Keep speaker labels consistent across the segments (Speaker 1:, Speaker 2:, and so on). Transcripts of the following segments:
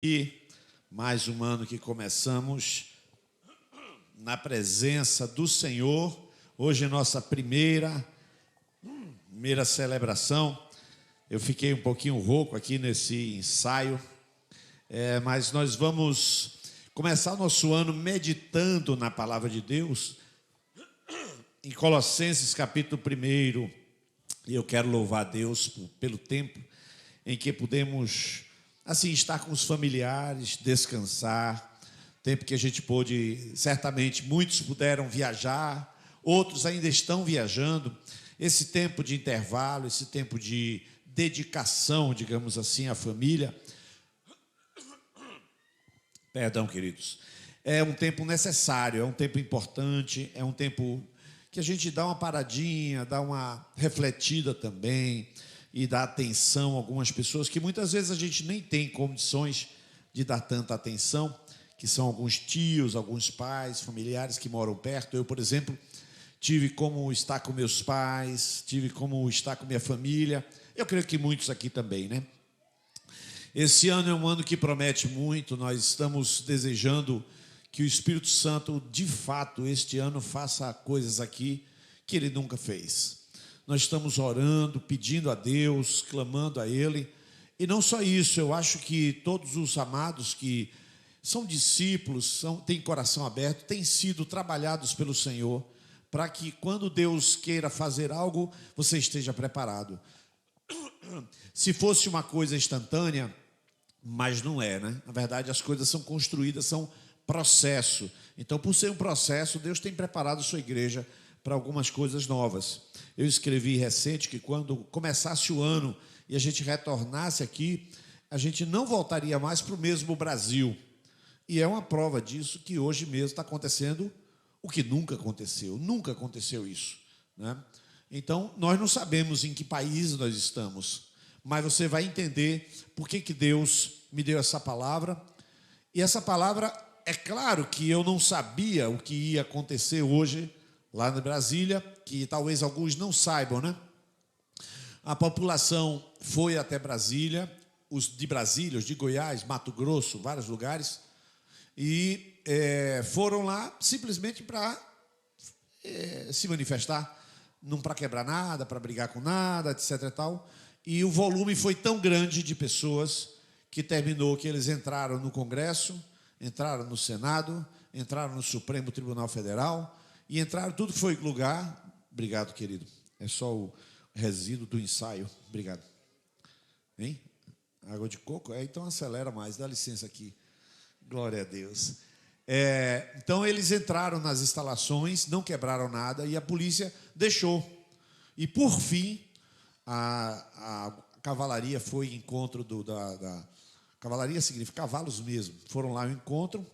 Speaker 1: E mais um ano que começamos na presença do Senhor. Hoje é nossa primeira celebração. Eu fiquei um pouquinho rouco aqui nesse ensaio, mas nós vamos começar o nosso ano meditando na palavra de Deus, em Colossenses capítulo 1. E eu quero louvar a Deus pelo tempo em que podemos assim estar com os familiares, descansar, tempo que a gente pôde, certamente muitos puderam viajar, outros ainda estão viajando. Esse tempo de intervalo, esse tempo de dedicação, digamos assim, à família, perdão, queridos, é um tempo necessário, é um tempo importante, é um tempo que a gente dá uma paradinha, dá uma refletida também, e dar atenção a algumas pessoas que muitas vezes a gente nem tem condições de dar tanta atenção, que são alguns tios, alguns pais, familiares que moram perto. Eu, por exemplo, tive como estar com meus pais, tive como estar com minha família. Eu creio que muitos aqui também, né? Esse ano é um ano que promete muito. Nós estamos desejando que o Espírito Santo, de fato, este ano faça coisas aqui que Ele nunca fez. Nós estamos orando, pedindo a Deus, clamando a Ele. E não só isso, eu acho que todos os amados que são discípulos, têm coração aberto, têm sido trabalhados pelo Senhor, para que quando Deus queira fazer algo, você esteja preparado. Se fosse uma coisa instantânea, mas não é, né? Na verdade, as coisas são construídas, são processo. Então, por ser um processo, Deus tem preparado a sua igreja para algumas coisas novas. Eu escrevi recente que quando começasse o ano e a gente retornasse aqui, a gente não voltaria mais para o mesmo Brasil. E é uma prova disso que hoje mesmo está acontecendo o que nunca aconteceu isso, né? Então, nós não sabemos em que país nós estamos, mas você vai entender por que Deus me deu essa palavra. E essa palavra, é claro que eu não sabia o que ia acontecer hoje lá na Brasília, que talvez alguns não saibam, né? A população foi até Brasília, os de Goiás, Mato Grosso, vários lugares, e foram lá simplesmente para se manifestar, não para quebrar nada, para brigar com nada, etc. e tal. E o volume foi tão grande de pessoas que terminou que eles entraram no Congresso, entraram no Senado, entraram no Supremo Tribunal Federal, e entraram, tudo foi lugar. Obrigado, querido. É só o resíduo do ensaio. Obrigado. Hein? Água de coco? Então acelera mais. Dá licença aqui. Glória a Deus. Então eles entraram nas instalações, não quebraram nada, e a polícia deixou. E por fim, a cavalaria foi em encontro cavalaria significa cavalos mesmo. Foram lá ao encontro.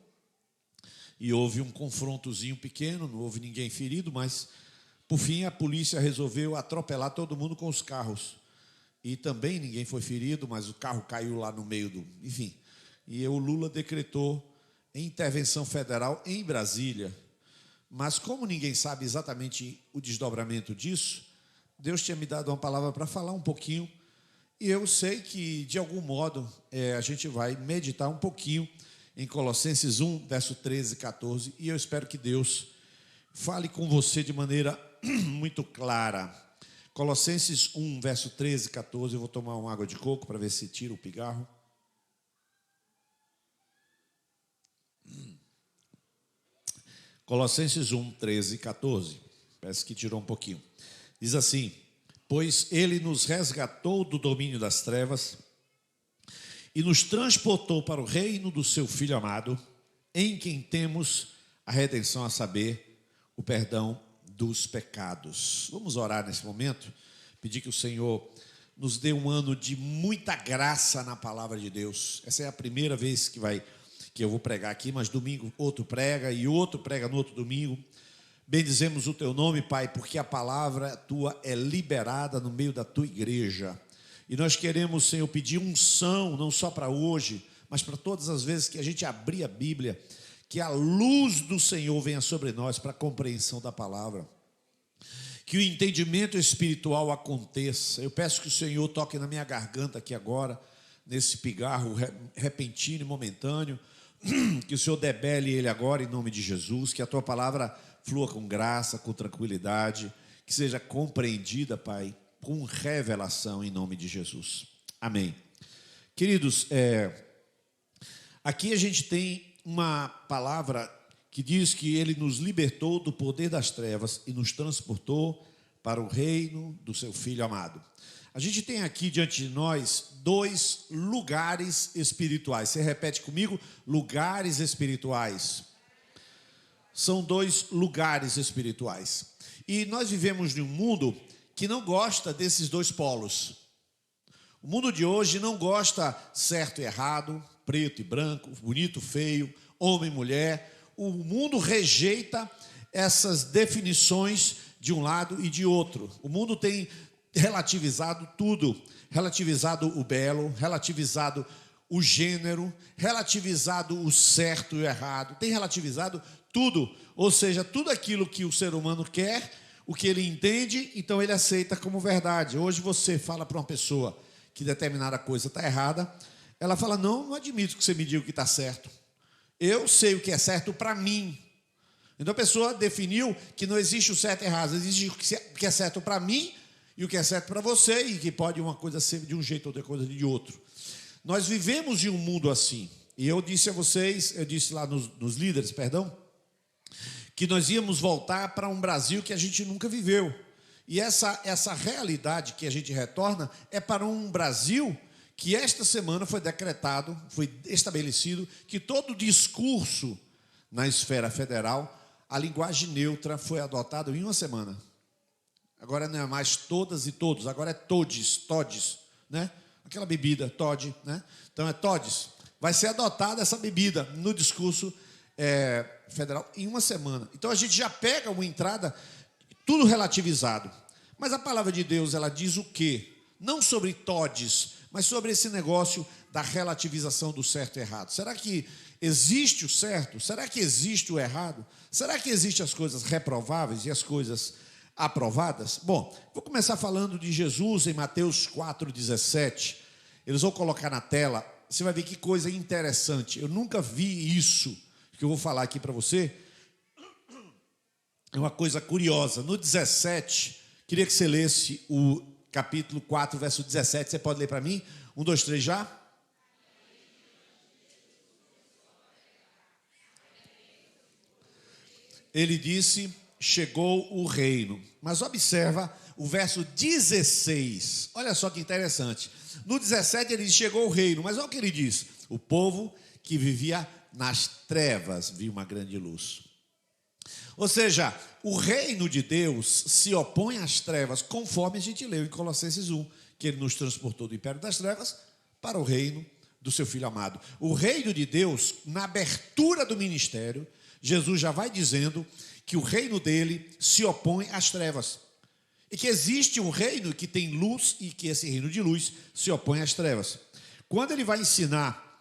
Speaker 1: E houve um confrontozinho pequeno, não houve ninguém ferido, mas, por fim, a polícia resolveu atropelar todo mundo com os carros. E também ninguém foi ferido, mas o carro caiu lá no meio do... Enfim, e o Lula decretou intervenção federal em Brasília. Mas como ninguém sabe exatamente o desdobramento disso, Deus tinha me dado uma palavra para falar um pouquinho. E eu sei que, de algum modo, a gente vai meditar um pouquinho em Colossenses 1, verso 13 e 14, e eu espero que Deus fale com você de maneira muito clara. Colossenses 1, verso 13 e 14, eu vou tomar uma água de coco para ver se tira o pigarro. Colossenses 1, 13 e 14, parece que tirou um pouquinho. Diz assim: pois Ele nos resgatou do domínio das trevas e nos transportou para o reino do seu Filho amado, em quem temos a redenção, a saber, o perdão dos pecados. Vamos orar nesse momento, pedir que o Senhor nos dê um ano de muita graça na palavra de Deus. Essa é a primeira vez que eu vou pregar aqui, mas domingo outro prega e outro prega no outro domingo. Bendizemos o teu nome, Pai, porque a palavra tua é liberada no meio da tua igreja. E nós queremos, Senhor, pedir unção, não só para hoje, mas para todas as vezes que a gente abrir a Bíblia, que a luz do Senhor venha sobre nós para a compreensão da palavra. Que o entendimento espiritual aconteça. Eu peço que o Senhor toque na minha garganta aqui agora, nesse pigarro repentino e momentâneo. Que o Senhor debele ele agora em nome de Jesus, que a tua palavra flua com graça, com tranquilidade, que seja compreendida, Pai, com revelação em nome de Jesus. Amém. Queridos, aqui a gente tem uma palavra que diz que ele nos libertou do poder das trevas e nos transportou para o reino do seu Filho amado. A gente tem aqui diante de nós 2 lugares espirituais. Você repete comigo? Lugares espirituais. São 2 lugares espirituais. E nós vivemos em um mundo que não gosta desses 2 polos. O mundo de hoje não gosta certo e errado, preto e branco, bonito, feio, homem e mulher. O mundo rejeita essas definições de um lado e de outro. O mundo tem relativizado tudo, relativizado o belo, relativizado o gênero, relativizado o certo e o errado, tem relativizado tudo, ou seja, tudo aquilo que o ser humano quer, o que ele entende, então ele aceita como verdade. Hoje você fala para uma pessoa que determinada coisa está errada, ela fala, não admito que você me diga o que está certo, eu sei o que é certo para mim. Então a pessoa definiu que não existe o certo e errado, existe o que é certo para mim e o que é certo para você, e que pode uma coisa ser de um jeito, outra coisa de outro. Nós vivemos em um mundo assim. E eu disse a vocês, eu disse lá nos líderes, perdão, que nós íamos voltar para um Brasil que a gente nunca viveu. E essa realidade que a gente retorna é para um Brasil que esta semana foi decretado, foi estabelecido, que todo discurso na esfera federal, a linguagem neutra foi adotada em uma semana. Agora não é mais todas e todos, agora é todes, né? Aquela bebida, tode, né? Então é todes. Vai ser adotada essa bebida no discurso federal em uma semana. Então a gente já pega uma entrada, tudo relativizado. Mas a palavra de Deus, ela diz o quê? Não sobre todes, mas sobre esse negócio da relativização do certo e errado. Será que existe o certo? Será que existe o errado? Será que existem as coisas reprováveis e as coisas aprovadas? Bom, vou começar falando de Jesus em Mateus 4,17. Eles vão colocar na tela, você vai ver que coisa interessante. Eu nunca vi isso que eu vou falar aqui para você. É uma coisa curiosa. No 17, queria que você lesse o capítulo 4, verso 17. Você pode ler para mim? 1, 2, 3, já? Ele disse, chegou o reino. Mas observa o verso 16. Olha só que interessante. No 17 ele diz, chegou o reino. Mas olha o que ele diz. O povo que vivia nas trevas viu uma grande luz. Ou seja, o reino de Deus se opõe às trevas, conforme a gente leu em Colossenses 1, que ele nos transportou do império das trevas para o reino do seu Filho amado. O reino de Deus, na abertura do ministério, Jesus já vai dizendo que o reino dele se opõe às trevas. E que existe um reino que tem luz e que esse reino de luz se opõe às trevas. Quando ele vai ensinar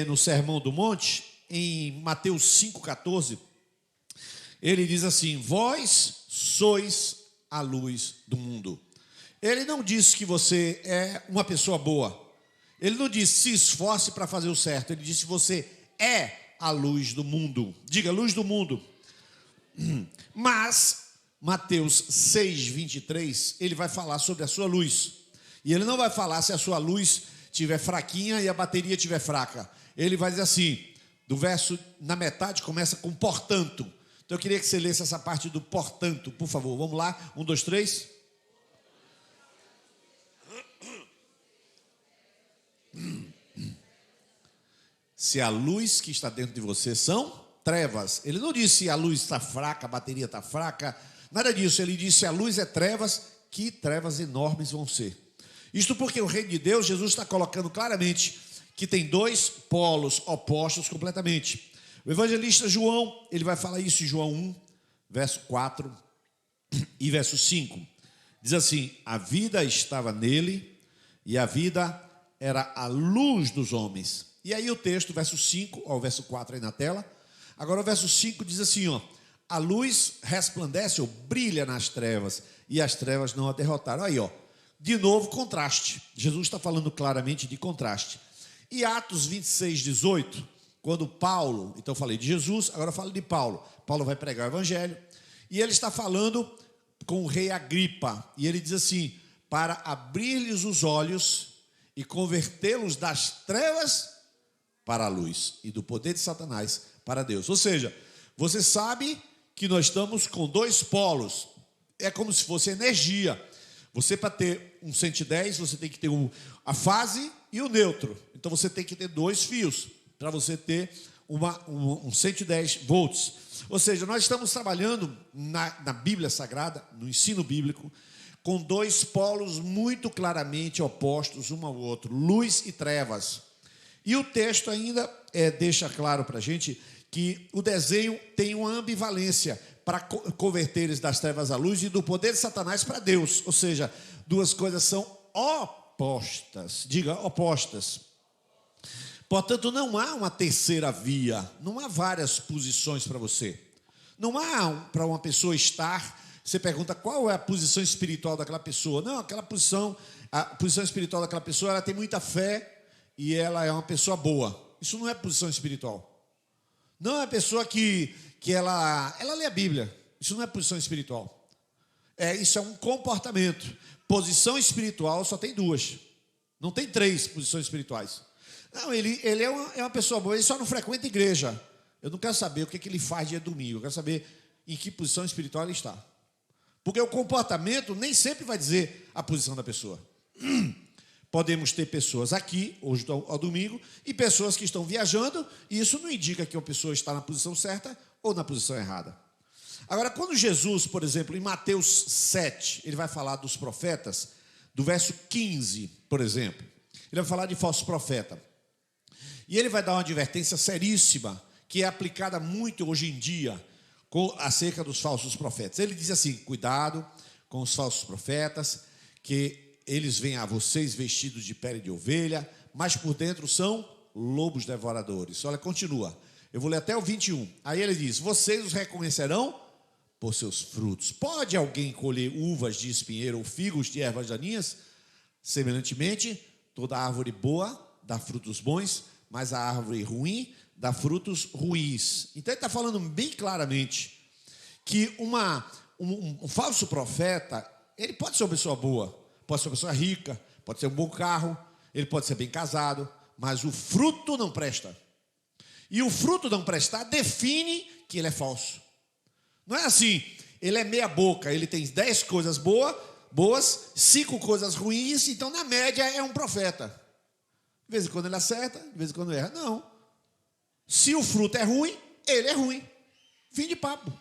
Speaker 1: no Sermão do Monte, em Mateus 5,14, ele diz assim, vós sois a luz do mundo. Ele não disse que você é uma pessoa boa. Ele não disse se esforce para fazer o certo. Ele disse você é a luz do mundo. Diga, luz do mundo. Mas, Mateus 6,23, ele vai falar sobre a sua luz. E ele não vai falar se a sua luz estiver fraquinha e a bateria estiver fraca. Ele vai dizer assim, do verso, na metade, começa com portanto. Então eu queria que você lesse essa parte do portanto, por favor. Vamos lá, 1, 2, 3. Se a luz que está dentro de você são trevas. Ele não disse a luz está fraca, a bateria está fraca, nada disso. Ele disse a luz é trevas, que trevas enormes vão ser. Isto porque o reino de Deus, Jesus está colocando claramente que tem 2 polos opostos completamente. O evangelista João, ele vai falar isso em João 1, verso 4 e verso 5. Diz assim, a vida estava nele e a vida era a luz dos homens. E aí o texto, verso 5 ao verso 4 aí na tela. Agora o verso 5 diz assim, ó, a luz resplandece ou brilha nas trevas e as trevas não a derrotaram. Aí, ó, de novo contraste. Jesus está falando claramente de contraste. E Atos 26, 18, quando Paulo, então eu falei de Jesus, agora eu falo de Paulo. Paulo vai pregar o evangelho, e ele está falando com o rei Agripa, e ele diz assim: para abrir-lhes os olhos e convertê-los das trevas para a luz, e do poder de Satanás para Deus. Ou seja, você sabe que nós estamos com dois polos, é como se fosse energia. Você, para ter um 110, você tem que ter a fase e o neutro. Então você tem que ter dois fios para você ter um 110 volts. Ou seja, nós estamos trabalhando na Bíblia Sagrada, no ensino bíblico, com dois polos muito claramente opostos um ao outro, luz e trevas. E o texto ainda deixa claro para a gente que o desenho tem uma ambivalência para converter eles das trevas à luz e do poder de Satanás para Deus. Ou seja, duas coisas são opostas. Diga, opostas. Portanto, não há uma terceira via, não há várias posições para você. Não há para uma pessoa estar, você pergunta qual é a posição espiritual daquela pessoa. Não, a posição espiritual daquela pessoa, ela tem muita fé e ela é uma pessoa boa. Isso não é posição espiritual. Não é uma pessoa que ela lê a Bíblia. Isso não é posição espiritual. Isso é um comportamento. Posição espiritual só tem duas. Não tem três posições espirituais. Não, ele é uma pessoa boa, ele só não frequenta igreja. Eu não quero saber o que ele faz dia domingo. Eu quero saber em que posição espiritual ele está. Porque o comportamento nem sempre vai dizer a posição da pessoa. Podemos ter pessoas aqui, hoje ao domingo, e pessoas que estão viajando, e isso não indica que uma pessoa está na posição certa ou na posição errada. Agora, quando Jesus, por exemplo, em Mateus 7, ele vai falar dos profetas, do verso 15, por exemplo, ele vai falar de falso profeta. E ele vai dar uma advertência seríssima, que é aplicada muito hoje em dia, acerca dos falsos profetas. Ele diz assim: cuidado com os falsos profetas, que eles vêm a vocês vestidos de pele de ovelha, mas por dentro são lobos devoradores. Olha, continua. Eu vou ler até o 21. Aí ele diz: vocês os reconhecerão por seus frutos. Pode alguém colher uvas de espinheiro ou figos de ervas daninhas? Semelhantemente, toda árvore boa dá frutos bons, mas a árvore ruim dá frutos ruins. Então ele está falando bem claramente que um falso profeta, ele pode ser uma pessoa boa, pode ser uma pessoa rica, pode ser um bom carro, ele pode ser bem casado, mas o fruto não presta. E o fruto não prestar define que ele é falso. Não é assim, ele é meia boca, ele tem 10 coisas boas, 5 coisas ruins, então na média é um profeta. De vez em quando ele acerta, de vez em quando erra. Não. Se o fruto é ruim, ele é ruim. Fim de papo.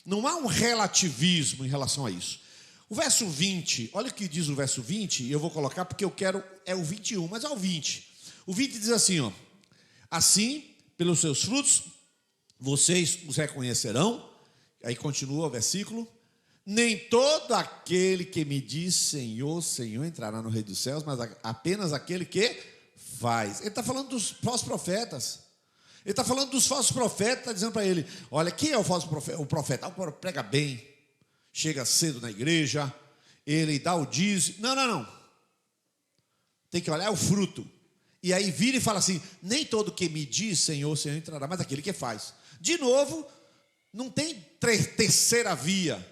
Speaker 1: Não há um relativismo em relação a isso. O verso 20, olha o que diz o verso 20, e eu vou colocar porque eu quero, é o 21, mas é o 20. O 20 diz assim, ó: assim, pelos seus frutos, vocês os reconhecerão. Aí continua o versículo: nem todo aquele que me diz Senhor, Senhor entrará no reino dos céus, mas apenas aquele que faz. Ele está falando dos falsos profetas. Ele está falando dos falsos profetas, está dizendo para ele: olha, quem é o falso profeta? O profeta prega bem, chega cedo na igreja, ele dá o dízimo. Não. Tem que olhar o fruto. E aí vira e fala assim: nem todo que me diz Senhor, Senhor entrará, mas aquele que faz. De novo, não tem terceira via.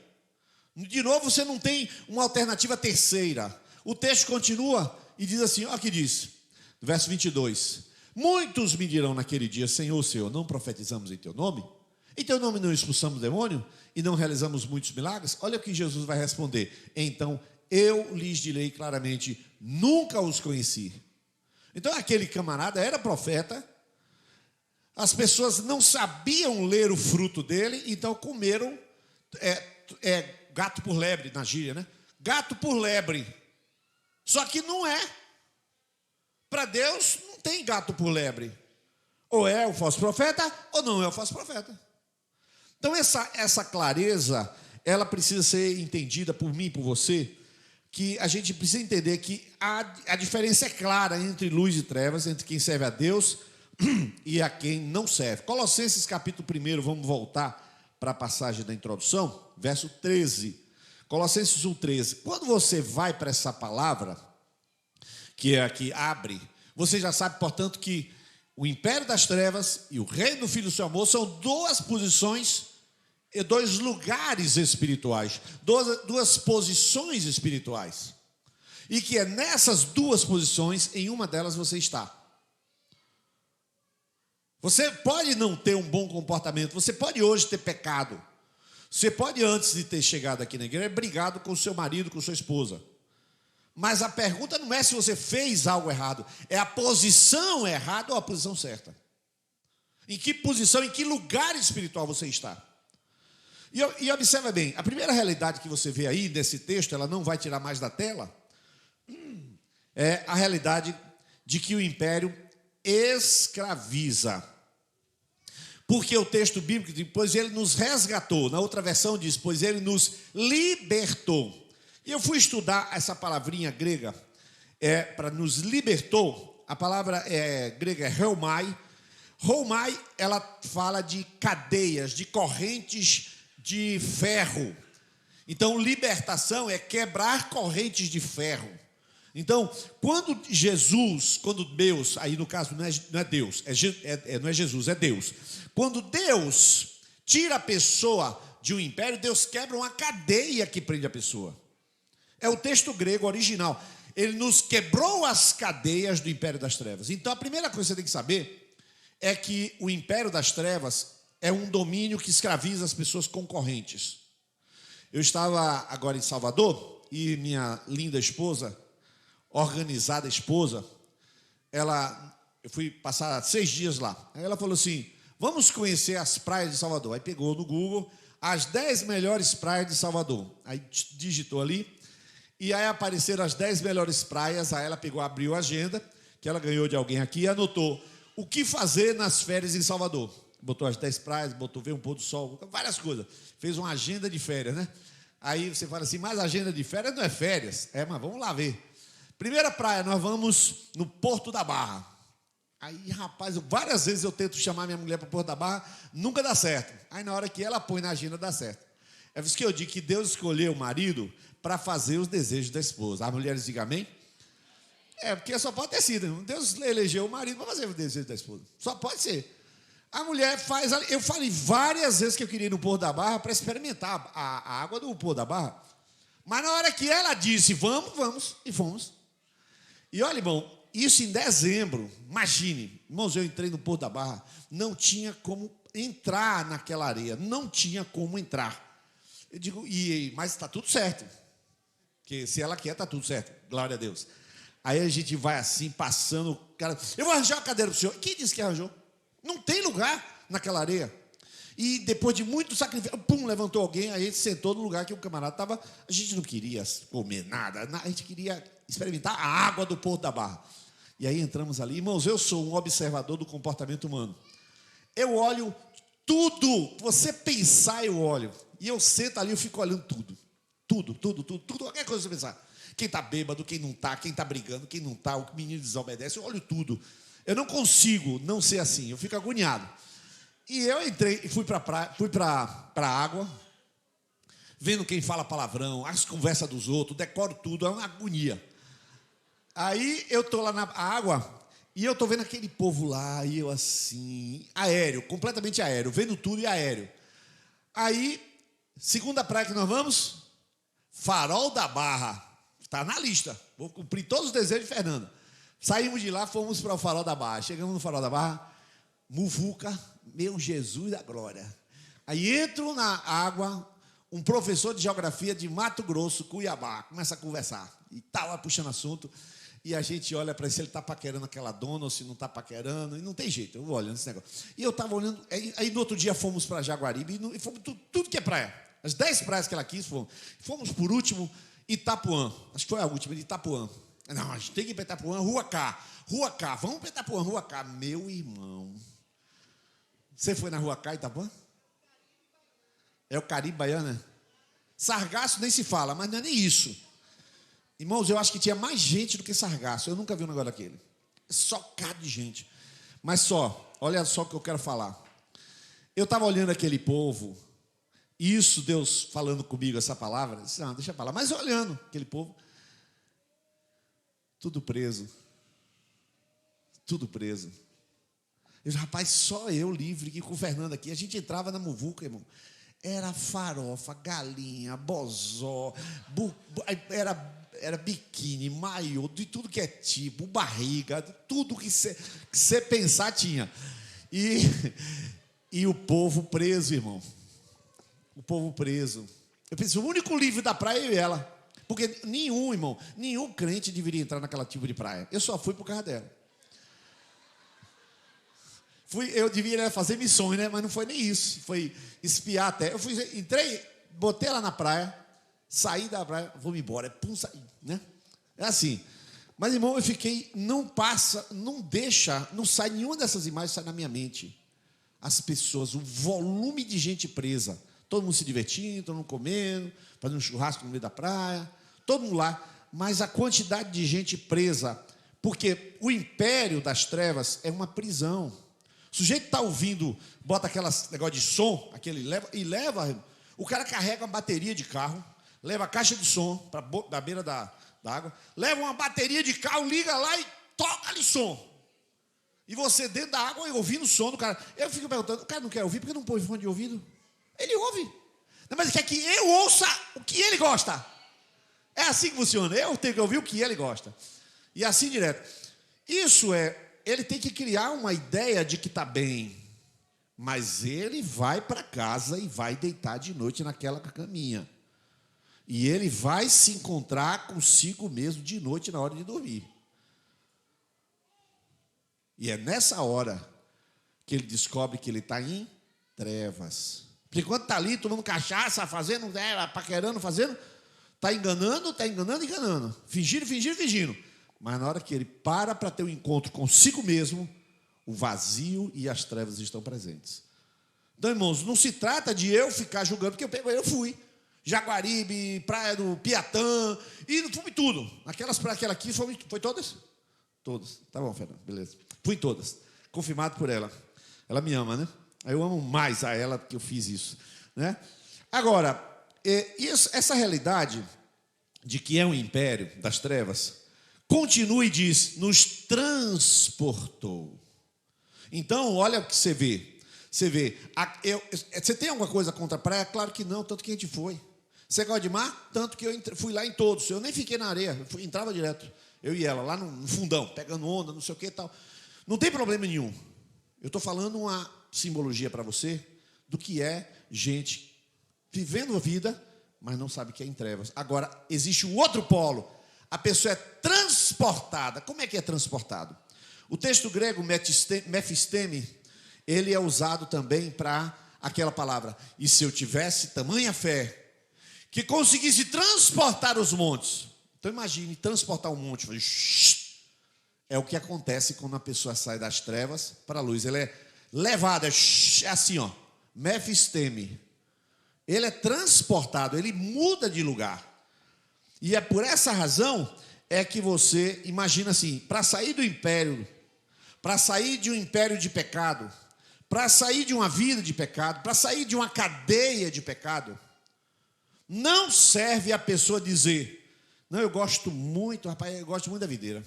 Speaker 1: De novo, você não tem uma alternativa terceira. O texto continua e diz assim, olha o que diz, verso 22. Muitos me dirão naquele dia: Senhor, Senhor, não profetizamos em teu nome? Em teu nome não expulsamos demônio? E não realizamos muitos milagres? Olha o que Jesus vai responder: então eu lhes direi claramente, nunca os conheci. Então aquele camarada era profeta, as pessoas não sabiam ler o fruto dele, então comeram gato por lebre, na gíria, né? Gato por lebre. Só que não é. Para Deus não tem gato por lebre. Ou é o falso profeta, ou não é o falso profeta. Então essa clareza, ela precisa ser entendida por mim e por você, que a gente precisa entender que a diferença é clara entre luz e trevas, entre quem serve a Deus e a quem não serve. Colossenses capítulo 1, vamos voltar para a passagem da introdução, verso 13. Colossenses 1,13. Quando você vai para essa palavra, que é a que abre Você já sabe, portanto, que o império das trevas e o reino do Filho do seu amor são duas posições e dois lugares espirituais, duas posições espirituais. E que é nessas duas posições, em uma delas você está. Você pode não ter um bom comportamento, você pode hoje ter pecado. Você pode, antes de ter chegado aqui na igreja, brigado com o seu marido, com sua esposa. Mas a pergunta não é se você fez algo errado, é a posição errada ou a posição certa. Em que posição, em que lugar espiritual você está. E observa bem, a primeira realidade que você vê aí nesse texto, ela não vai tirar mais da tela, é a realidade de que o império escraviza. Porque o texto bíblico diz, pois ele nos resgatou. Na outra versão diz, pois ele nos libertou. E eu fui estudar essa palavrinha grega, para nos libertou. A palavra grega é reumai. Reumai, ela fala de cadeias, de correntes de ferro. Então, libertação é quebrar correntes de ferro. Então, quando Deus, aí no caso não é Deus, não é Jesus, é Deus. Quando Deus tira a pessoa de um império, Deus quebra uma cadeia que prende a pessoa. É o texto grego original. Ele nos quebrou as cadeias do império das trevas. Então, a primeira coisa que você tem que saber é que o império das trevas é um domínio que escraviza as pessoas concorrentes. Eu estava agora em Salvador e minha linda esposa, organizada esposa, eu fui passar 6 dias lá. Aí ela falou assim, vamos conhecer as praias de Salvador. Aí pegou no Google as 10 melhores praias de Salvador. Aí digitou ali, e aí apareceram as 10 melhores praias. Aí ela pegou, abriu a agenda, que ela ganhou de alguém aqui, e anotou o que fazer nas férias em Salvador. Botou as 10 praias, botou ver um pôr do sol, várias coisas. Fez uma agenda de férias, né? Aí você fala assim, mas agenda de férias não é férias. Mas vamos lá ver. Primeira praia, nós vamos no Porto da Barra. Aí, rapaz, várias vezes eu tento chamar minha mulher para o Porto da Barra, nunca dá certo. Aí, na hora que ela põe na agenda, dá certo. É por isso que eu digo que Deus escolheu o marido para fazer os desejos da esposa. As mulheres digam amém? Porque só pode ter sido. Deus elegeu o marido para fazer os desejos da esposa. Só pode ser. A mulher faz... Eu falei várias vezes que eu queria ir no Porto da Barra para experimentar a água do Porto da Barra. Mas na hora que ela disse, vamos, e fomos. E olha, irmão, isso em dezembro, imagine, irmãos, eu entrei no Porto da Barra, não tinha como entrar naquela areia, não tinha como entrar. Eu digo, mas está tudo certo, porque se ela quer, está tudo certo, glória a Deus. Aí a gente vai assim, passando, o cara, eu vou arranjar uma cadeira para o senhor. Quem disse que arranjou? Não tem lugar naquela areia. E depois de muito sacrifício, levantou alguém, a gente sentou no lugar que o camarada estava. A gente não queria comer nada, a gente queria experimentar a água do Porto da Barra. E aí entramos ali. Irmãos, eu sou um observador do comportamento humano. Eu olho tudo, você pensar, eu olho. E eu sento ali, eu fico olhando tudo. Tudo, qualquer coisa que você pensar. Quem está bêbado, quem não está, quem está brigando, quem não está, o menino desobedece, eu olho tudo. Eu não consigo não ser assim, eu fico agoniado. E eu entrei e fui para a água, vendo quem fala palavrão, as conversas dos outros, decoro tudo, é uma agonia. Aí eu estou lá na água e eu estou vendo aquele povo lá, e eu assim, aéreo, completamente aéreo, vendo tudo e aéreo. Aí, segunda praia que nós vamos, Farol da Barra, está na lista, vou cumprir todos os desejos de Fernando. Saímos de lá, fomos para o Farol da Barra, chegamos no Farol da Barra, muvuca, meu Jesus da glória. Aí entro na água, um professor de geografia de Mato Grosso, Cuiabá, começa a conversar. E estava puxando assunto. E a gente olha para se ele está paquerando aquela dona ou se não está paquerando. E não tem jeito, eu vou olhando esse negócio. E eu estava olhando. Aí no outro dia fomos para Jaguaribe. E fomos tudo que é praia. As 10 praias que ela quis, fomos por último, Itapuã. Acho que foi a última, de Itapuã. Não, a gente tem que ir para Itapuã, Rua K. Vamos para Itapuã, Rua K. Meu irmão. Você foi na Rua K, Itapuã? É o Caribe Baiano, né? Sargaço nem se fala, mas não é nem isso. Irmãos, eu acho que tinha mais gente do que Sargaço. Eu nunca vi um negócio daquele. Socado de gente. Mas olha só o que eu quero falar. Eu estava olhando aquele povo, isso, Deus falando comigo essa palavra, disse, não, deixa eu falar. Mas olhando aquele povo, tudo preso. tudo preso. Eu disse, rapaz, só eu livre aqui com o Fernando aqui. A gente entrava na muvuca, irmão. Era farofa, galinha, bozó, era biquíni, maiô, de tudo que é tipo, barriga, tudo que você pensar tinha. E o povo preso, irmão. O povo preso. Eu pensei, o único livre da praia é eu e ela. Porque nenhum crente deveria entrar naquela tipo de praia. Eu só fui por causa dela. Eu devia fazer missões, né? Mas não foi nem isso. Foi espiar até. Entrei, botei ela na praia, saí da praia, vou-me embora. Pum, saí, né? É assim. Mas, irmão, eu fiquei, não sai nenhuma dessas imagens, sai na minha mente. As pessoas, o volume de gente presa. Todo mundo se divertindo, todo mundo comendo, fazendo um churrasco no meio da praia, todo mundo lá. Mas a quantidade de gente presa, porque o império das trevas é uma prisão. O sujeito está ouvindo, bota aquelas negócio de som, leva, o cara carrega uma bateria de carro, leva a caixa de som para da beira da água, leva uma bateria de carro, liga lá e toca ali som. E você dentro da água ouvindo o som do cara. Eu fico perguntando, o cara não quer ouvir, por que não põe fone de ouvido? Ele ouve. Não, mas ele quer que eu ouça o que ele gosta. É assim que funciona. Eu tenho que ouvir o que ele gosta. E assim direto. Ele tem que criar uma ideia de que está bem. Mas ele vai para casa e vai deitar de noite naquela caminha. E ele vai se encontrar consigo mesmo de noite na hora de dormir. E é nessa hora que ele descobre que ele está em trevas. Porque enquanto está ali tomando cachaça, fazendo, paquerando, fazendo, está enganando. Fingindo. Mas na hora que ele para ter um encontro consigo mesmo, o vazio e as trevas estão presentes. Então, irmãos, não se trata de eu ficar julgando, porque eu fui. Jaguaribe, Praia do Piatã, e fui tudo. Aquelas praias, aquela aqui, foi todas? Todas. Tá bom, Fernando, beleza. Fui todas. Confirmado por ela. Ela me ama, né? Eu amo mais a ela porque eu fiz isso, né? Agora, essa realidade de que é um império das trevas, continua e diz, nos transportou. Então, olha o que você vê. Você tem alguma coisa contra a praia? Claro que não, tanto que a gente foi. Você gosta de mar? Tanto que eu fui lá em todos. Eu nem fiquei na areia, entrava direto. Eu e ela, lá no fundão, pegando onda, não sei o que e tal. Não tem problema nenhum. Eu estou falando uma simbologia para você do que é gente vivendo a vida, mas não sabe que é em trevas. Agora, existe um outro polo. A pessoa é transportada. Como é que é transportado? O texto grego, mephisteme, ele é usado também para aquela palavra. E se eu tivesse tamanha fé, que conseguisse transportar os montes. Então imagine, transportar um monte. É o que acontece quando a pessoa sai das trevas para a luz. Ele é levado, é assim, ó. Mephisteme. Ele é transportado, ele muda de lugar. E é por essa razão é que você imagina assim, para sair do império, para sair de um império de pecado, para sair de uma vida de pecado, para sair de uma cadeia de pecado, não serve a pessoa dizer, não, eu gosto muito, rapaz, eu gosto muito da videira.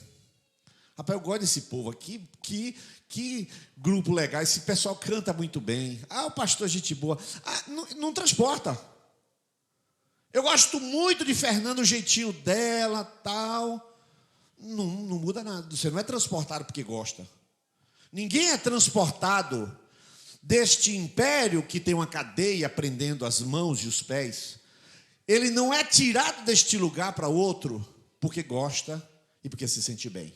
Speaker 1: Rapaz, eu gosto desse povo aqui, que grupo legal, esse pessoal canta muito bem. Ah, o pastor é gente boa. Ah, não transporta. Eu gosto muito de Fernando, o jeitinho dela, tal. Não muda nada. Você não é transportado porque gosta. Ninguém é transportado deste império que tem uma cadeia prendendo as mãos e os pés. Ele não é tirado deste lugar para outro porque gosta e porque se sente bem.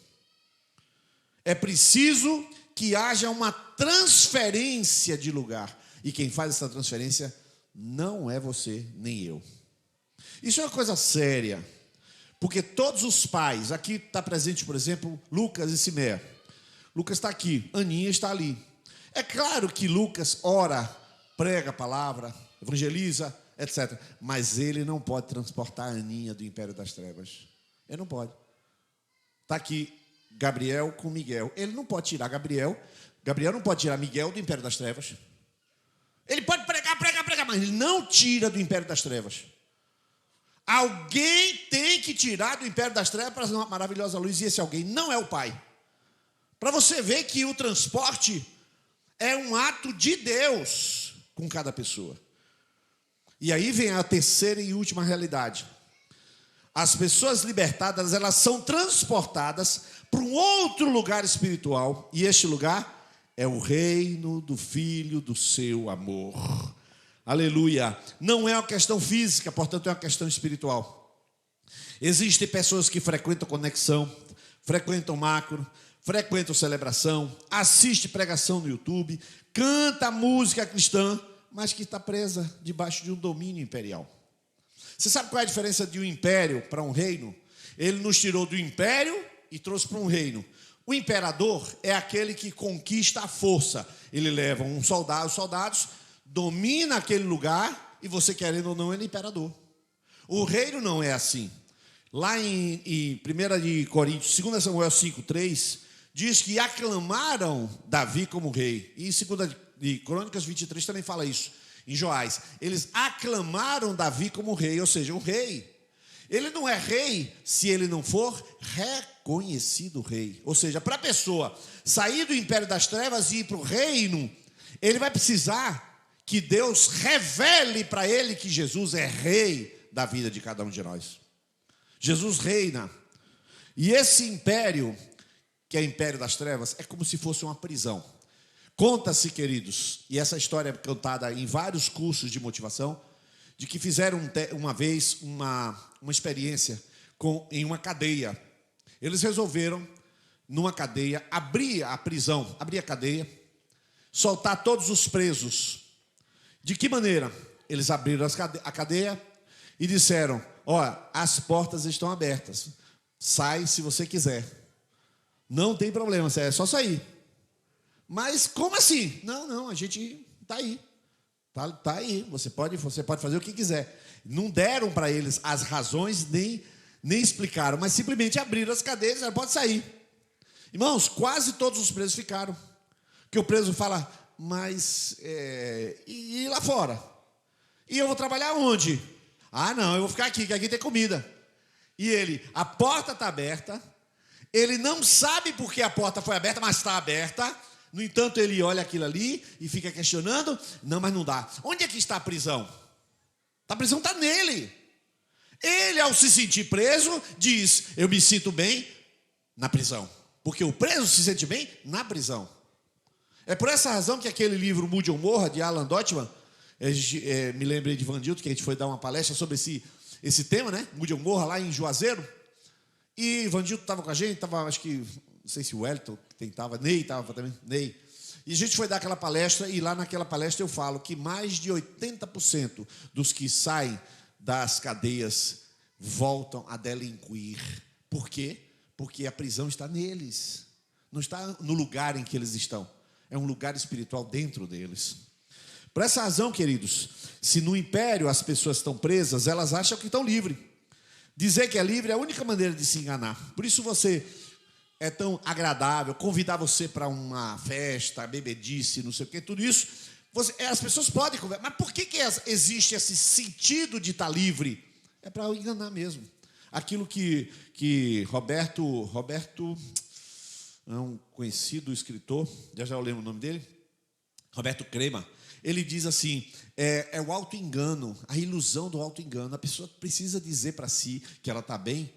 Speaker 1: É preciso que haja uma transferência de lugar. E quem faz essa transferência não é você nem eu. Isso é uma coisa séria. Porque todos os pais, aqui está presente, por exemplo, Lucas e Simé. Lucas está aqui, Aninha está ali. É claro que Lucas ora, prega a palavra, evangeliza, etc. Mas ele não pode transportar a Aninha do império das trevas. Ele não pode. Está aqui Gabriel com Miguel. Ele não pode tirar Gabriel não pode tirar Miguel do império das trevas. Ele pode pregar, mas ele não tira do império das trevas. Alguém tem que tirar do império das trevas para uma maravilhosa luz, e esse alguém não é o pai. Para você ver que o transporte é um ato de Deus com cada pessoa. E aí vem a terceira e última realidade. As pessoas libertadas, elas são transportadas para um outro lugar espiritual. E este lugar é o reino do Filho do seu amor. Aleluia. Não é uma questão física, portanto é uma questão espiritual. Existem pessoas que frequentam conexão, frequentam macro, frequentam celebração, assiste pregação no YouTube, canta música cristã, mas que está presa debaixo de um domínio imperial. Você sabe qual é a diferença de um império para um reino? Ele nos tirou do império e trouxe para um reino. O imperador é aquele que conquista a força. Ele leva os soldados, domina aquele lugar e você, querendo ou não, ele é imperador. O reino não é assim. Lá em 1 de Coríntios, 2 Samuel 5:3, diz que aclamaram Davi como rei. E em 2 de Crônicas 23 também fala isso. Em Joás, eles aclamaram Davi como rei, ou seja, um rei. Ele não é rei se ele não for reconhecido rei. Ou seja, para a pessoa sair do império das trevas e ir para o reino, ele vai precisar que Deus revele para ele que Jesus é rei da vida de cada um de nós. Jesus reina. E esse império, que é o império das trevas, é como se fosse uma prisão. Conta-se, queridos, e essa história é contada em vários cursos de motivação, de que fizeram uma vez uma experiência em uma cadeia. Eles resolveram, numa cadeia, abrir a prisão, abrir a cadeia, soltar todos os presos. De que maneira? Eles abriram a cadeia e disseram: ó, as portas estão abertas, sai se você quiser, não tem problema, é só sair. Mas como assim? Não, a gente está aí. Tá aí, você pode fazer o que quiser. Não deram para eles as razões, nem explicaram, mas simplesmente abriram as cadeias e pode sair. Irmãos, quase todos os presos ficaram. Porque o preso fala: mas e lá fora? E eu vou trabalhar onde? Ah, não, eu vou ficar aqui, que aqui tem comida. E ele, a porta está aberta, ele não sabe porque a porta foi aberta, mas está aberta. No entanto, ele olha aquilo ali e fica questionando. Não, mas não dá. Onde é que está a prisão? A prisão está nele. Ele, ao se sentir preso, diz: eu me sinto bem na prisão. Porque o preso se sente bem na prisão. É por essa razão que aquele livro Mude ou Morra, de Alan Dotman, me lembrei de Vandilton, que a gente foi dar uma palestra sobre esse tema, né? Mude ou Morra, lá em Juazeiro. E Vandilton estava com a gente, acho que, não sei se o Wellington estava, Ney estava também, Ney. E a gente foi dar aquela palestra, e lá naquela palestra eu falo que mais de 80% dos que saem das cadeias voltam a delinquir. Por quê? Porque a prisão está neles, não está no lugar em que eles estão. É um lugar espiritual dentro deles. Por essa razão, queridos, se no império as pessoas estão presas, elas acham que estão livres. Dizer que é livre é a única maneira de se enganar. Por isso você é tão agradável, convidar você para uma festa, bebedice, não sei o quê, tudo isso. As pessoas podem conversar, mas por que existe esse sentido de estar livre? É para enganar mesmo. Aquilo que Roberto é um conhecido escritor, já eu lembro o nome dele, Roberto Crema, ele diz assim: é o auto-engano, a ilusão do auto-engano. A pessoa precisa dizer para si que ela está bem,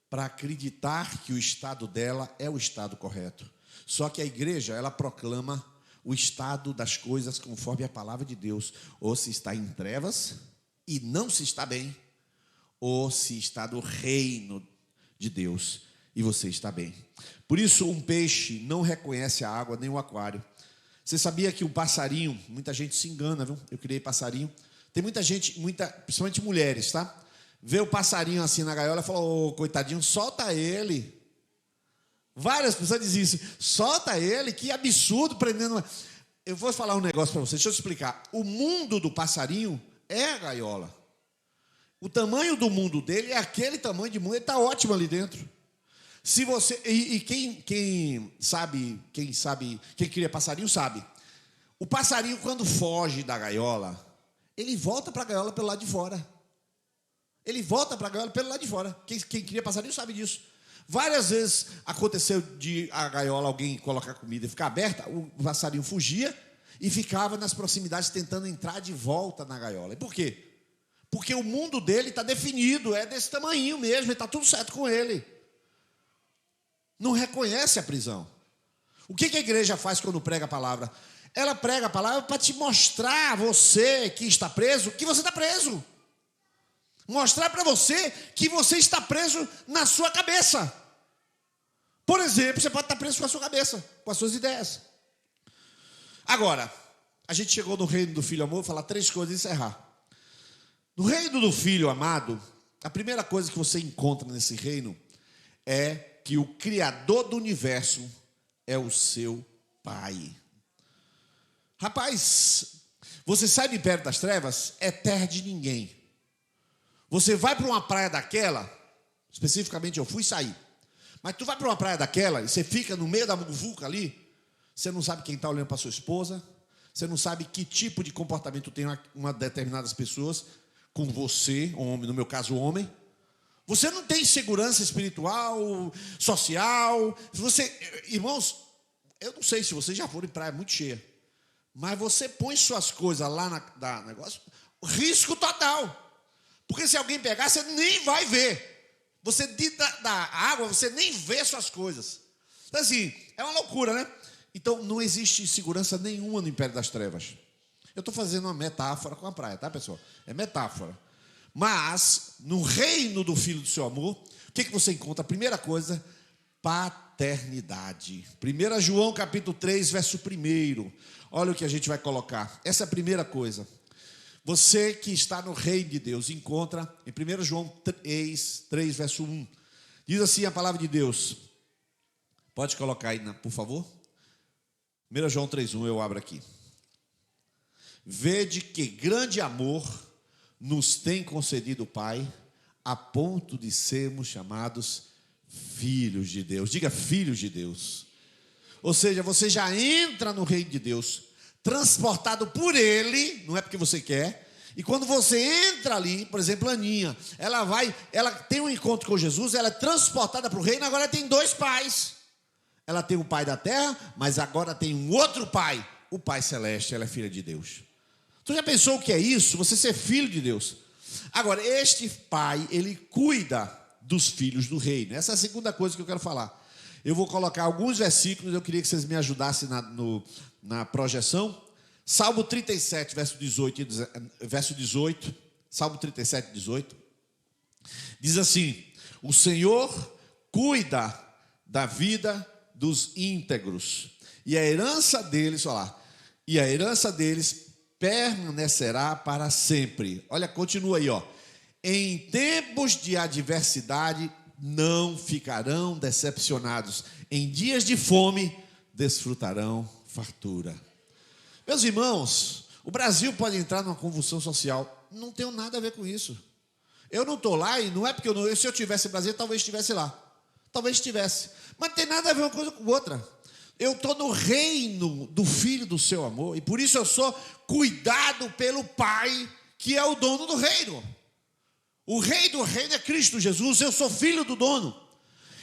Speaker 1: para acreditar que o estado dela é o estado correto. Só que a igreja, ela proclama o estado das coisas conforme a palavra de Deus. Ou se está em trevas e não se está bem, ou se está no reino de Deus e você está bem. Por isso, um peixe não reconhece a água nem o aquário. Você sabia que um passarinho, muita gente se engana, viu? Eu criei passarinho. Tem muita gente, principalmente mulheres, tá? Vê o passarinho assim na gaiola e fala: ô, coitadinho, solta ele. Várias pessoas dizem isso: solta ele, que absurdo prendendo. Eu vou falar um negócio para vocês, deixa eu explicar. O mundo do passarinho é a gaiola. O tamanho do mundo dele é aquele tamanho de mundo, ele está ótimo ali dentro. Se você, quem cria passarinho sabe. O passarinho, quando foge da gaiola, ele volta para a gaiola pelo lado de fora. Ele volta para a gaiola pelo lado de fora. Quem cria passarinho sabe disso. Várias vezes aconteceu de a gaiola, alguém colocar comida e ficar aberta, o passarinho fugia e ficava nas proximidades tentando entrar de volta na gaiola. E por quê? Porque o mundo dele está definido, é desse tamanho mesmo, está tudo certo com ele. Não reconhece a prisão. O que a igreja faz quando prega a palavra? Ela prega a palavra para te mostrar, você que está preso, que você está preso. Mostrar para você que você está preso na sua cabeça. Por exemplo, você pode estar preso com a sua cabeça, com as suas ideias. Agora, a gente chegou no reino do Filho Amor, vou falar 3 coisas e encerrar. No reino do Filho Amado, a primeira coisa que você encontra nesse reino é que o Criador do universo é o seu Pai. Rapaz, você sai do império das trevas, é terra de ninguém. Você vai para uma praia daquela, especificamente eu fui sair, mas tu vai para uma praia daquela e você fica no meio da muvuca ali, você não sabe quem está olhando para sua esposa, você não sabe que tipo de comportamento tem uma determinadas pessoas com você, homem, no meu caso homem. Você não tem segurança espiritual, social. Irmãos, eu não sei se vocês já foram em praia muito cheia, mas você põe suas coisas lá na negócio, risco total. Porque se alguém pegar, você nem vai ver. Você da água, você nem vê suas coisas. Então assim, é uma loucura, né? Então não existe segurança nenhuma no império das trevas. Eu estou fazendo uma metáfora com a praia, tá, pessoal? É metáfora. Mas, no reino do Filho do seu amor, o que você encontra? A primeira coisa, paternidade. 1 João capítulo 3, verso 1. Olha o que a gente vai colocar. Essa é a primeira coisa. Você que está no reino de Deus, encontra em 1 João 3, verso 1. Diz assim a palavra de Deus. Pode colocar aí, por favor? 1 João 3, 1, eu abro aqui. Vede que grande amor nos tem concedido o Pai, a ponto de sermos chamados filhos de Deus. Diga, filhos de Deus. Ou seja, você já entra no reino de Deus, transportado por Ele, não é porque você quer. E quando você entra ali, por exemplo, a Aninha, ela tem um encontro com Jesus, ela é transportada para o reino, agora ela tem 2 pais. Ela tem o pai da terra, mas agora tem um outro pai, o Pai Celeste, ela é filha de Deus. Tu já pensou o que é isso? Você ser filho de Deus. Agora, este pai, ele cuida dos filhos do reino. Essa é a segunda coisa que eu quero falar. Eu vou colocar alguns versículos, eu queria que vocês me ajudassem na projeção. Salmo 37, verso 18. Salmo 37, 18. Diz assim: o Senhor cuida da vida dos íntegros, e a herança deles, olha lá, e a herança deles permanecerá para sempre. Olha, continua aí, ó. Em tempos de adversidade não ficarão decepcionados. Em dias de fome desfrutarão fartura. Meus irmãos, o Brasil pode entrar numa convulsão social. Não tenho nada a ver com isso. Eu não estou lá e não é porque se eu tivesse no Brasil, talvez estivesse lá. Talvez estivesse. Mas não tem nada a ver uma coisa com outra. Eu estou no reino do Filho do seu amor, e por isso eu sou cuidado pelo Pai, que é o dono do reino. O rei do reino é Cristo Jesus, eu sou filho do dono.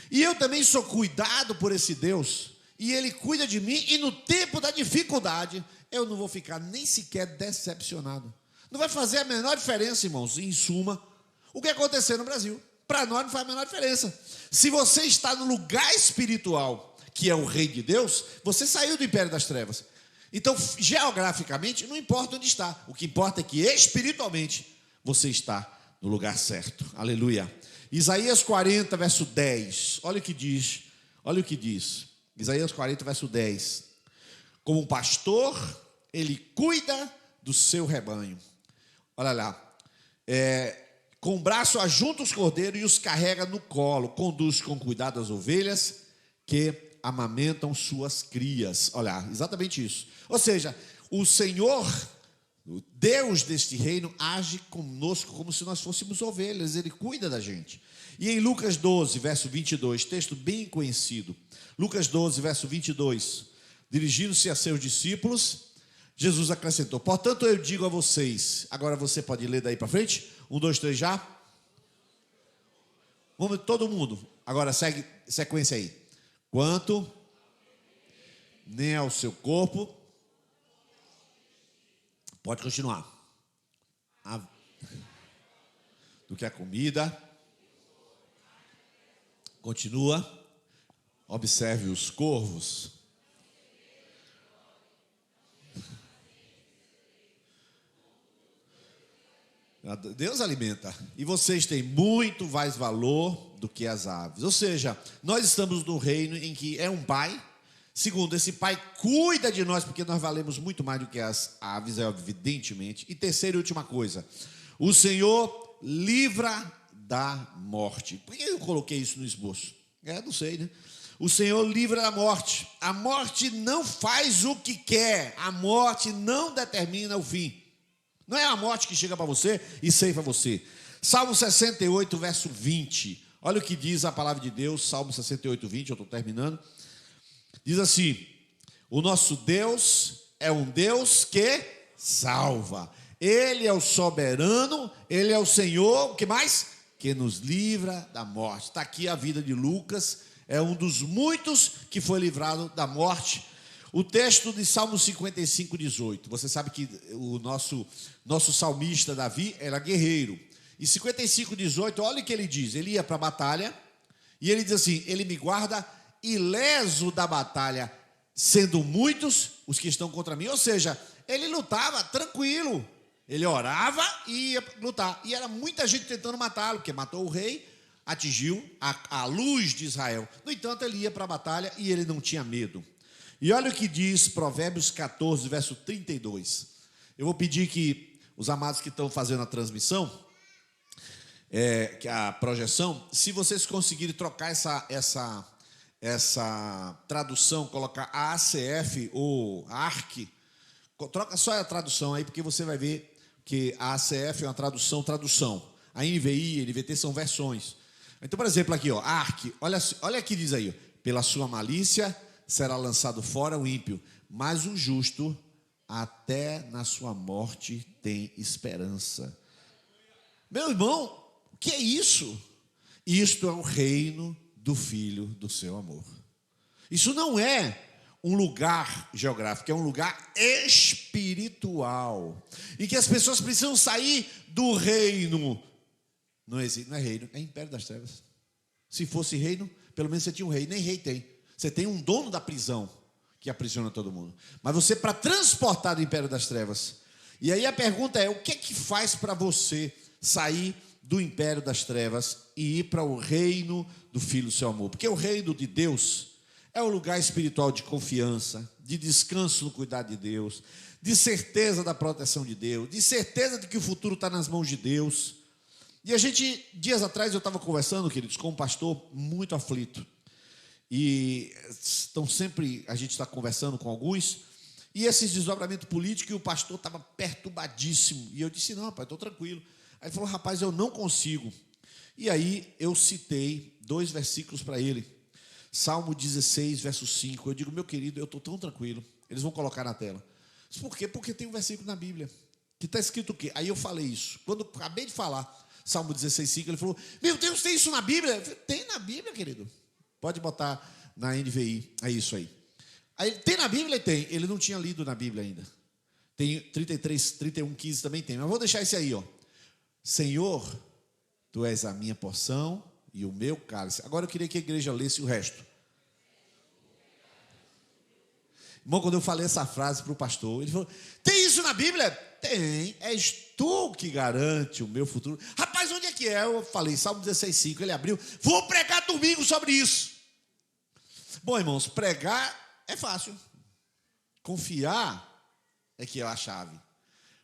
Speaker 1: E eu também sou cuidado por esse Deus, e Ele cuida de mim, e no tempo da dificuldade, eu não vou ficar nem sequer decepcionado. Não vai fazer a menor diferença, irmãos, em suma, o que aconteceu no Brasil. Para nós não faz a menor diferença. Se você está no lugar espiritual, que é o rei de Deus, você saiu do império das trevas. Então, geograficamente, não importa onde está. O que importa é que espiritualmente você está no lugar certo. Aleluia. Isaías 40, verso 10. Olha o que diz. Olha o que diz. Isaías 40, verso 10. Como um pastor, ele cuida do seu rebanho. Olha lá. Com o braço ajunta os cordeiros e os carrega no colo. Conduz com cuidado as ovelhas que amamentam suas crias. Olha, exatamente isso. Ou seja, o Senhor, o Deus deste reino, age conosco como se nós fôssemos ovelhas. Ele cuida da gente. E em Lucas 12, verso 22, texto bem conhecido. Lucas 12, verso 22. Dirigindo-se a seus discípulos, Jesus acrescentou: portanto eu digo a vocês. Agora você pode ler daí para frente. 1, 2, 3, já. Vamos todo mundo. Agora segue sequência aí. Quanto nem ao seu corpo. Pode continuar. Do que a comida. Continua. Observe os corvos. Deus alimenta. E vocês têm muito mais valor do que as aves. Ou seja, nós estamos num reino em que é um pai. Segundo, esse pai cuida de nós porque nós valemos muito mais do que as aves, evidentemente. E terceira e última coisa. O Senhor livra da morte. Por que eu coloquei isso no esboço? Não sei, né? O Senhor livra da morte. A morte não faz o que quer. A morte não determina o fim. Não é a morte que chega para você e ceifa você. Salmo 68, verso 20. Olha o que diz a palavra de Deus. Salmo 68, 20. Eu estou terminando. Diz assim: o nosso Deus é um Deus que salva. Ele é o soberano, Ele é o Senhor, o que mais? Que nos livra da morte. Está aqui a vida de Lucas, é um dos muitos que foi livrado da morte. O texto de Salmo 55, 18. Você sabe que o nosso salmista Davi era guerreiro. E 55, 18, olha o que ele diz. Ele ia para a batalha e ele diz assim: ele me guarda ileso da batalha, sendo muitos os que estão contra mim. Ou seja, ele lutava tranquilo. Ele orava e ia lutar. E era muita gente tentando matá-lo, porque matou o rei, atingiu a luz de Israel. No entanto, ele ia para a batalha e ele não tinha medo. E olha o que diz Provérbios 14, verso 32. Eu vou pedir que os amados que estão fazendo a transmissão, que a projeção, se vocês conseguirem trocar essa tradução, colocar a ACF ou a ARC, troca só a tradução aí, porque você vai ver que a ACF é uma tradução. A NVI, NVT são versões. Então, por exemplo, aqui, ó, a ARC, olha aqui, diz aí, ó, pela sua malícia será lançado fora o ímpio, mas o justo até na sua morte tem esperança. Meu irmão, o que é isso? Isto é o reino do Filho do seu amor. Isso não é um lugar geográfico, é um lugar espiritual, em que as pessoas precisam sair do reino. Não é reino, é império das trevas. Se fosse reino, pelo menos você tinha um rei. Nem rei tem. Você tem um dono da prisão que aprisiona todo mundo. Mas você, para transportar do império das trevas. E aí a pergunta é: o que é que faz para você sair do império das trevas e ir para o reino do Filho do seu amor? Porque o reino de Deus é um lugar espiritual de confiança, de descanso no cuidado de Deus, de certeza da proteção de Deus, de certeza de que o futuro está nas mãos de Deus. E dias atrás eu estava conversando, queridos, com um pastor muito aflito. E a gente está conversando com alguns, e esses desdobramentos políticos, e o pastor estava perturbadíssimo. E eu disse: não, rapaz, estou tranquilo. Aí ele falou: rapaz, eu não consigo. E aí eu citei 2 versículos para ele. Salmo 16, verso 5. Eu digo: meu querido, eu estou tão tranquilo. Eles vão colocar na tela. Por quê? Porque tem um versículo na Bíblia que está escrito o quê? Aí eu falei isso. Quando eu acabei de falar Salmo 16, 5, ele falou: meu Deus, tem isso na Bíblia? Eu falei: tem na Bíblia, querido. Pode botar na NVI, é isso aí. Aí tem na Bíblia? Tem. Ele não tinha lido na Bíblia ainda. Tem 33, 31, 15 também tem. Mas vou deixar esse aí, ó. Senhor, tu és a minha porção e o meu cálice. Agora eu queria que a igreja lesse o resto. Irmão, quando eu falei essa frase para o pastor, ele falou: tem isso na Bíblia? Tem. És tu que garante o meu futuro. Rapaz, onde é que é? Eu falei Salmo 16, 5. Ele abriu: vou pregar domingo sobre isso. Bom, irmãos, pregar é fácil. Confiar é que é a chave.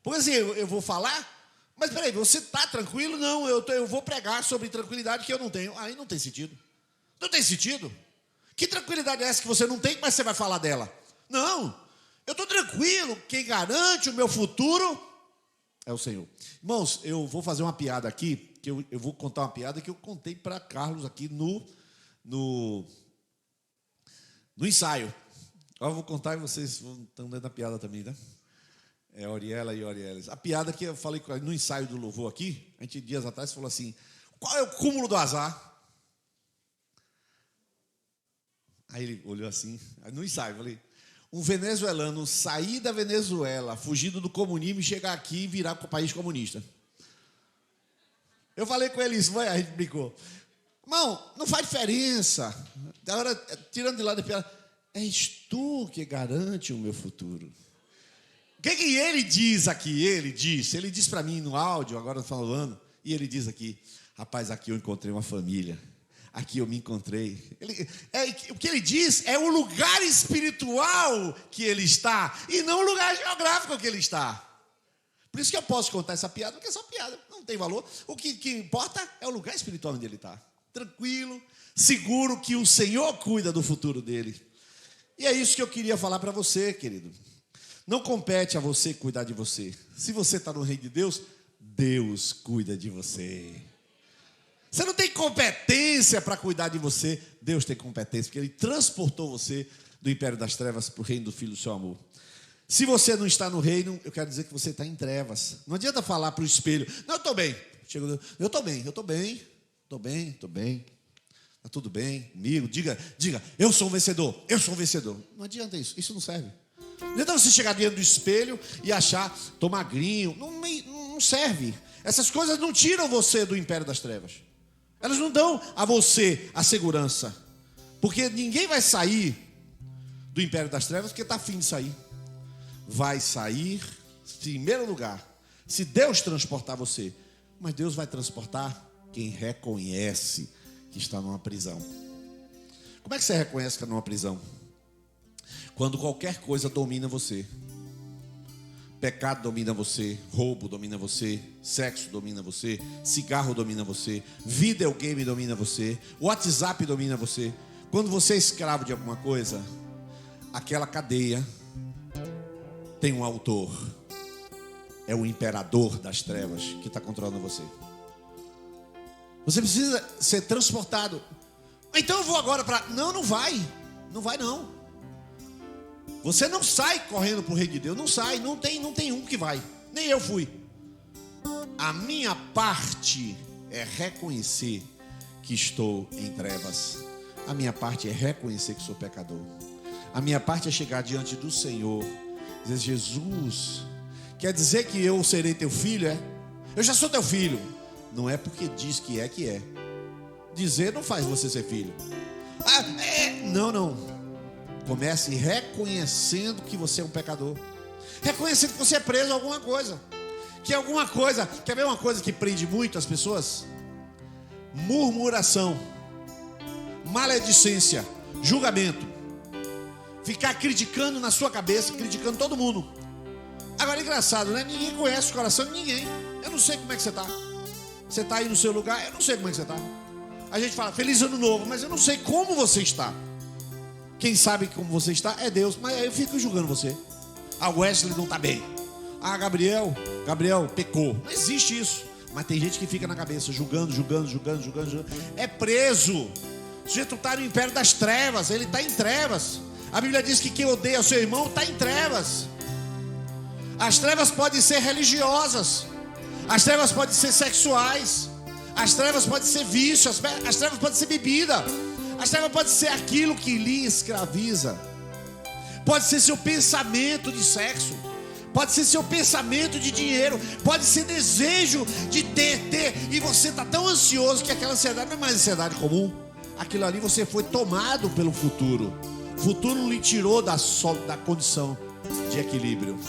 Speaker 1: Porque assim, eu vou falar, mas peraí, você está tranquilo? Não, eu vou pregar sobre tranquilidade que eu não tenho. Aí não tem sentido. Não tem sentido. Que tranquilidade é essa que você não tem, mas você vai falar dela? Não, eu estou tranquilo. Quem garante o meu futuro é o Senhor. Irmãos, eu vou fazer uma piada aqui, que eu vou contar uma piada que eu contei para Carlos aqui no ensaio. Agora eu vou contar e vocês estão dentro da piada também, né? É Oriela e Orieles. A piada que eu falei no ensaio do louvor aqui, a gente dias atrás falou assim: qual é o cúmulo do azar? Aí ele olhou assim, no ensaio, eu falei, um venezuelano sair da Venezuela, fugindo do comunismo, e chegar aqui e virar para o país comunista. Eu falei com ele isso, a gente brincou. Irmão, não faz diferença. Agora, tirando de lado a piada, és tu que garante o meu futuro. O que ele diz aqui? Ele disse para mim no áudio, agora falando, e ele diz aqui, rapaz, aqui eu encontrei uma família. Aqui eu me encontrei. O que ele diz é o lugar espiritual que ele está e não o lugar geográfico que ele está. Por isso que eu posso contar essa piada, porque é só piada, não tem valor. O que importa é o lugar espiritual onde ele está. Tranquilo, seguro que o Senhor cuida do futuro dele. E é isso que eu queria falar para você, querido. Não compete a você cuidar de você. Se você está no reino de Deus, Deus cuida de você. Você não tem competência para cuidar de você. Deus tem competência, porque Ele transportou você do império das trevas para o reino do Filho do seu amor. Se você não está no reino, eu quero dizer que você está em trevas. Não adianta falar para o espelho, não, eu estou bem. Eu estou bem. Está tudo bem comigo. Diga, eu sou um vencedor. Não adianta isso não serve. Não adianta você chegar diante do espelho e achar, estou magrinho. Não serve. Essas coisas não tiram você do império das trevas. Elas não dão a você a segurança. Porque ninguém vai sair do império das trevas porque está afim de sair. Vai sair, em primeiro lugar, se Deus transportar você. Mas Deus vai transportar quem reconhece que está numa prisão. Como é que você reconhece que está numa prisão? Quando qualquer coisa domina você. Pecado domina você, roubo domina você, sexo domina você, cigarro domina você, videogame domina você, WhatsApp domina você. Quando você é escravo de alguma coisa, aquela cadeia tem um autor. É o imperador das trevas que está controlando você. Você precisa ser transportado. Então eu vou agora para... Não vai. Não vai não. Você não sai correndo para o reino de Deus. Não sai, não tem um que vai. Nem eu fui. A minha parte é reconhecer que estou em trevas. A minha parte é reconhecer que sou pecador. A minha parte é chegar diante do Senhor e dizer, Jesus, quer dizer que eu serei teu filho, é? Eu já sou teu filho. Não é porque diz que é. Dizer não faz você ser filho. Não. Comece reconhecendo que você é um pecador. Reconhecendo que você é preso a alguma coisa. Quer ver uma coisa que prende muito as pessoas? Murmuração, maledicência, julgamento. Ficar criticando na sua cabeça, criticando todo mundo. Agora é engraçado, né? Ninguém conhece o coração de ninguém. Eu não sei como é que você está. Você está aí no seu lugar, eu não sei como é que você está. A gente fala, feliz ano novo, mas eu não sei como você está. Quem sabe como você está é Deus. Mas eu fico julgando você. Wesley não está bem. Gabriel pecou. Não existe isso. Mas tem gente que fica na cabeça julgando. É preso. O sujeito está no império das trevas. Ele está em trevas. A Bíblia diz que quem odeia o seu irmão está em trevas. As trevas podem ser religiosas. As trevas podem ser sexuais. As trevas podem ser vício. As trevas podem ser bebida. As trevas podem ser aquilo que lhe escraviza. Pode ser seu pensamento de sexo. Pode ser seu pensamento de dinheiro. Pode ser desejo de ter. E você está tão ansioso que aquela ansiedade não é mais ansiedade comum. Aquilo ali você foi tomado pelo futuro. O futuro lhe tirou da condição de equilíbrio.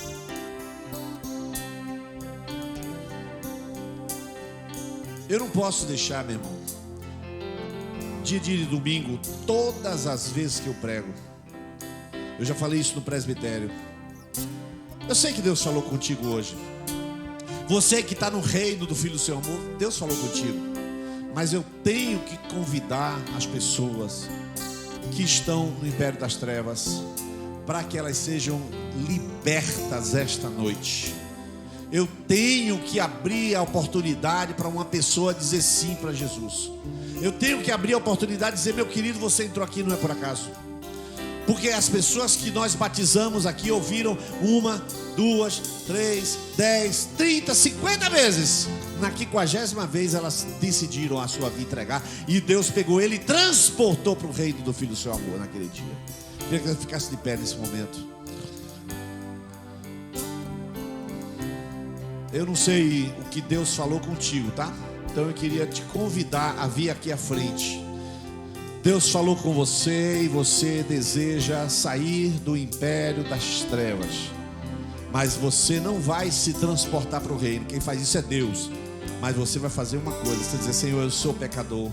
Speaker 1: Eu não posso deixar, meu irmão, dia de domingo, todas as vezes que eu prego. Eu já falei isso no presbitério. Eu sei que Deus falou contigo hoje. Você que está no reino do Filho do seu amor, Deus falou contigo. Mas eu tenho que convidar as pessoas que estão no império das trevas para que elas sejam libertas esta noite. Eu tenho que abrir a oportunidade para uma pessoa dizer sim para Jesus. Eu tenho que abrir a oportunidade de dizer, meu querido, você entrou aqui não é por acaso. Porque as pessoas que nós batizamos aqui ouviram 1, 2, 3, 10, 30, 50 vezes. na 50ª vez elas decidiram a sua vida entregar, e Deus pegou ele e transportou para o reino do Filho do seu amor naquele dia. Queria que você ficasse de pé nesse momento. Eu não sei o que Deus falou contigo, tá? Então eu queria te convidar a vir aqui à frente. Deus falou com você e você deseja sair do império das trevas, mas você não vai se transportar para o reino. Quem faz isso é Deus. Mas você vai fazer uma coisa: você dizer: Senhor, eu sou pecador,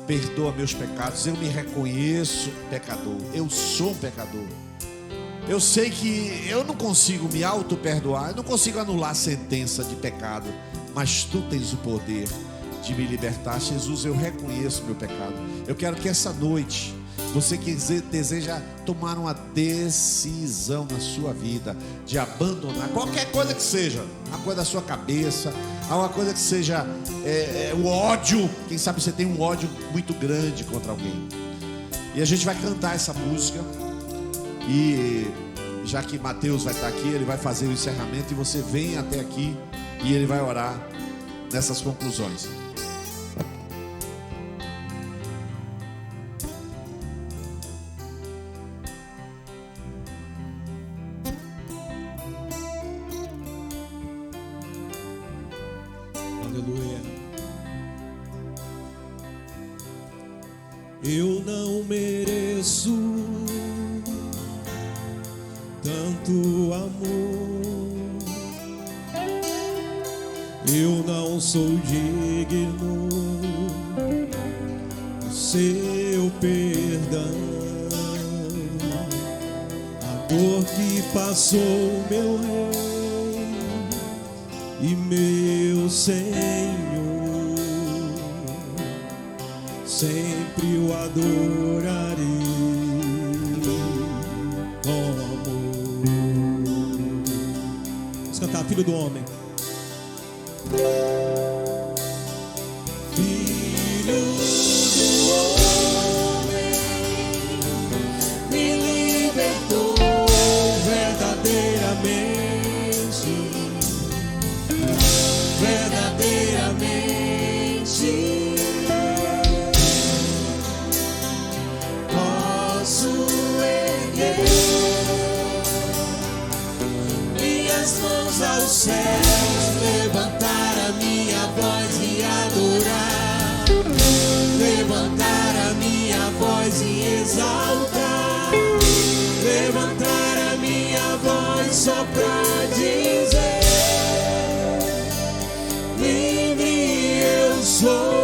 Speaker 1: perdoa meus pecados. Eu me reconheço pecador, eu sou um pecador. Eu sei que eu não consigo me auto-perdoar, eu não consigo anular a sentença de pecado, mas Tu tens o poder de me libertar. Jesus, eu reconheço meu pecado. Eu quero que essa noite, você que deseja tomar uma decisão na sua vida, de abandonar qualquer coisa que seja, uma coisa da sua cabeça, uma coisa que seja o ódio. Quem sabe você tem um ódio muito grande contra alguém. E a gente vai cantar essa música. E já que Mateus vai estar aqui, ele vai fazer o encerramento, e você vem até aqui e ele vai orar nessas conclusões.
Speaker 2: Aleluia. Eu não mereço tanto amor, eu não sou digno do seu perdão. A dor que passou meu rei e meu Senhor, sempre o adorarei com amor. Vamos cantar Filho do Homem. Filho do homem, me libertou verdadeiramente, verdadeiramente. Posso erguer minhas mãos aos céus, levantar a minha voz e adorar, levantar a minha voz e exaltar, levantar a minha voz só pra dizer: livre eu sou.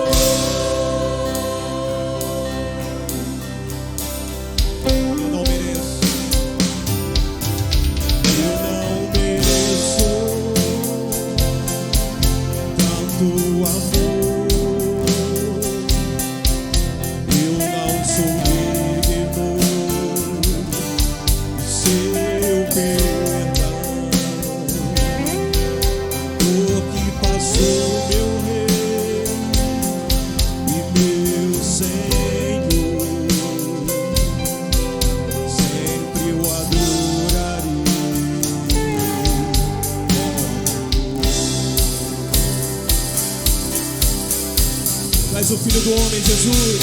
Speaker 2: O Filho do Homem, Jesus.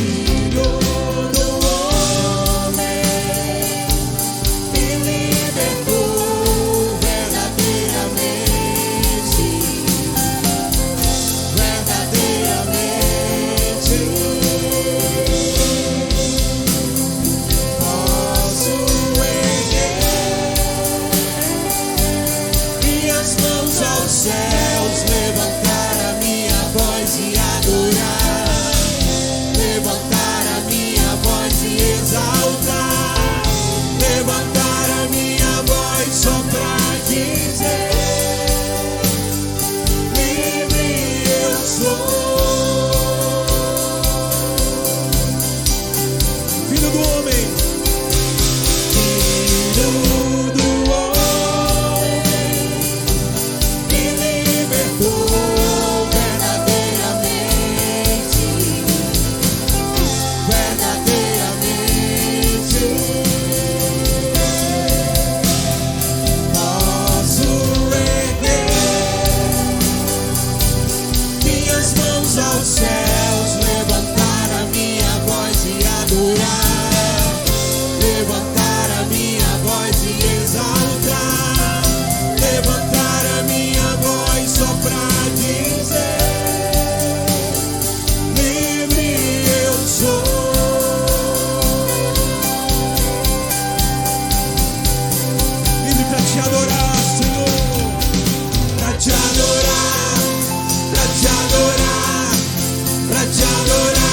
Speaker 2: Filho do homem, me libertou verdadeiramente, verdadeiramente. Posso erguer minhas mãos aos céus, levantar a minha voz e adorar, levantar a minha voz e exaltar, levantar a minha voz só pra dizer: livre eu sou. Filho do homem, filho do homem, me te adorar.